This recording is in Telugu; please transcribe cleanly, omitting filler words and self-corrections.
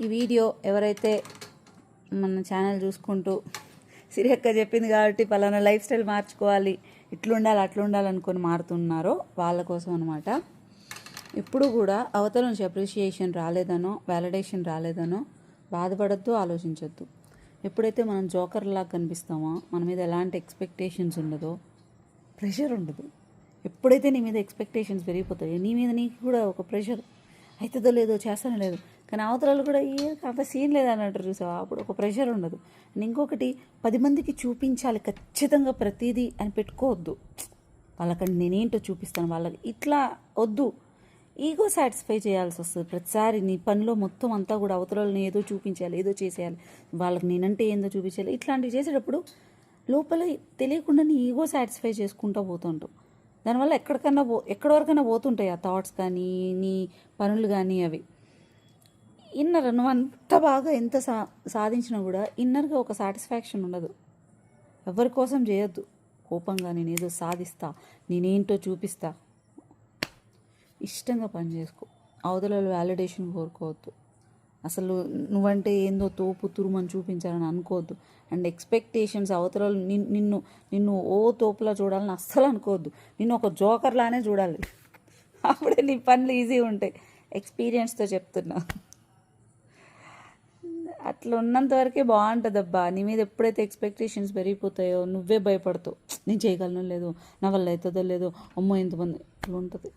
ఈ వీడియో ఎవరైతే మన ఛానల్ చూసుకుంటూ సిరియక్క చెప్పింది కాబట్టి పలానా లైఫ్ స్టైల్ మార్చుకోవాలి, ఇట్లుండాలి అట్లుండాలి అనుకొని మారుతున్నారో వాళ్ళ కోసం అనమాట. ఎప్పుడు కూడా అవతల నుంచి అప్రిషియేషన్ రాలేదనో, వ్యాలిడేషన్ రాలేదనో బాధపడద్దు, ఆలోచించద్దు. ఎప్పుడైతే మనం జోకర్లాగా కనిపిస్తామో, మన మీద ఎలాంటి ఎక్స్పెక్టేషన్స్ ఉండదో, ప్రెషర్ ఉండదు. ఎప్పుడైతే నీ మీద ఎక్స్పెక్టేషన్స్ పెరిగిపోతాయో, నీ మీద నీకు కూడా ఒక ప్రెషర్ అవుతుందో లేదో, చేస్తానో లేదు, కానీ అవతరాలు కూడా అంత సీన్ లేదన్నట్టు చూసావా, అప్పుడు ఒక ప్రెషర్ ఉండదు. అండ్ ఇంకొకటి, 10 మందికి చూపించాలి ఖచ్చితంగా ప్రతిదీ అని పెట్టుకోవద్దు. వాళ్ళకంటే నేనేంటో చూపిస్తాను వాళ్ళకి, ఇట్లా వద్దు. ఈగో సాటిస్ఫై చేయాల్సి వస్తుంది ప్రతిసారి. నీ పనిలో మొత్తం అంతా కూడా అవతరాలని ఏదో చూపించాలి, ఏదో చేసేయాలి, వాళ్ళకి నేనంటే ఏందో చూపించాలి. ఇట్లాంటివి చేసేటప్పుడు లోపల తెలియకుండా నీ ఈగో సాటిస్ఫై చేసుకుంటూ పోతుంటావు. దానివల్ల ఎక్కడి వరకైనా పోతుంటాయి ఆ థాట్స్ కానీ, నీ పనులు కానీ. అవి ఇన్నర్, నువ్వు అంత బాగా ఎంత సాధించినా కూడా ఇన్నర్గా ఒక సాటిస్ఫాక్షన్ ఉండదు. ఎవరి కోసం చేయొద్దు. కోపంగా నేనేదో సాధిస్తా, నేనేంటో చూపిస్తా. ఇష్టంగా పని చేసుకో. అవతల వ్యాలిడేషన్ కోరుకోవద్దు. అసలు నువ్వంటే ఏందో తోపు తురుమని చూపించాలని అనుకోవద్దు. అండ్ ఎక్స్పెక్టేషన్స్ అవతల నిన్ను ఓ తోపులా చూడాలని అస్సలు అనుకోవద్దు. నిన్ను ఒక జోకర్లానే చూడాలి. అప్పుడే నీ పనులు ఈజీగా ఉంటాయి. ఎక్స్పీరియన్స్తో చెప్తున్నా. అట్లా ఉన్నంత వరకే బాగుంటుంది అబ్బా. నీ మీద ఎప్పుడైతే ఎక్స్పెక్టేషన్స్ పెరిగిపోతాయో నువ్వే భయపడతావు. నేను చేయగలను లేదో, నా వల్ల అవుతుందో లేదో, అమ్మో ఎంతమంది, ఇట్లా ఉంటుంది.